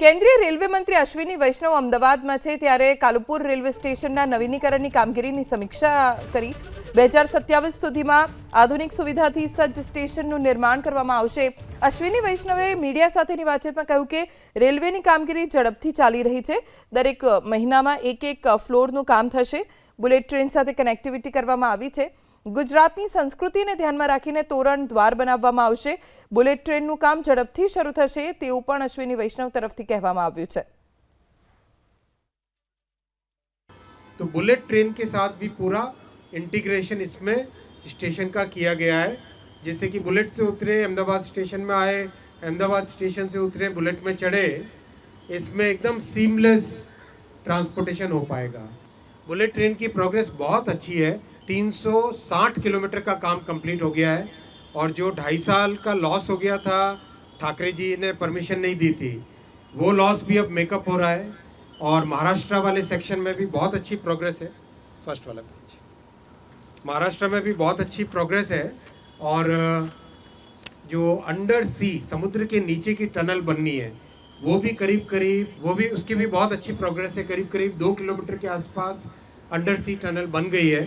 કેન્દ્રીય રેલવે મંત્રી અશ્વિની વૈષ્ણવ અમદાવાદમાં છે ત્યારે કાલુપુર રેલવે સ્ટેશનના નવીનીકરણની કામગીરીની સમીક્ષા કરી 2027 સુધીમાં આધુનિક સુવિધાથી સજ્જ સ્ટેશનનું નિર્માણ કરવામાં આવશે। અશ્વિની વૈષ્ણવે મીડિયા સાથેની વાતચીતમાં કહ્યું કે રેલવેની કામગીરી ઝડપથી ચાલી રહી છે। દરેક મહિનામાં એક ફ્લોરનું કામ થશે। બુલેટ ટ્રેન સાથે કનેક્ટિવિટી કરવામાં આવી છે। ગુજરાતની સંસ્કૃતિને ધ્યાનમાં રાખીને તોરણ દ્વાર બનાવવામાં આવશે। બુલેટ ટ્રેનનું કામ ઝડપથી શરૂ થશે તેવું પણ અશ્વિની વૈષ્ણવ તરફથી કહેવામાં આવ્યું છે। तो बुलेट ट्रेन के साथ भी पूरा इंटीग्रेशन इसमें स्टेशन का किया गया है। जैसे कि बुलेट से उतरे अहमदाबाद स्टेशन में आए, अहमदाबाद स्टेशन से उतरे बुलेट में चढ़े, इसमें एकदम सीमलेस ट्रांसपोर्टेशन हो पाएगा। बुलेट ट्रेन की प्रोग्रेस बहुत अच्छी है। 360 किलोमीटर का काम कंप्लीट हो गया है और जो 2.5 साल का लॉस हो गया था, ठाकरे जी ने परमिशन नहीं दी थी, वो लॉस भी अब मेकअप हो रहा है। और महाराष्ट्र वाले सेक्शन में भी बहुत अच्छी प्रोग्रेस है। फर्स्ट वाला पेज, महाराष्ट्र में भी बहुत अच्छी प्रोग्रेस है। और जो अंडर सी समुद्र के नीचे की टनल बननी है वो भी उसकी भी बहुत अच्छी प्रोग्रेस है। करीब 2 किलोमीटर के आसपास अंडर सी टनल बन गई है।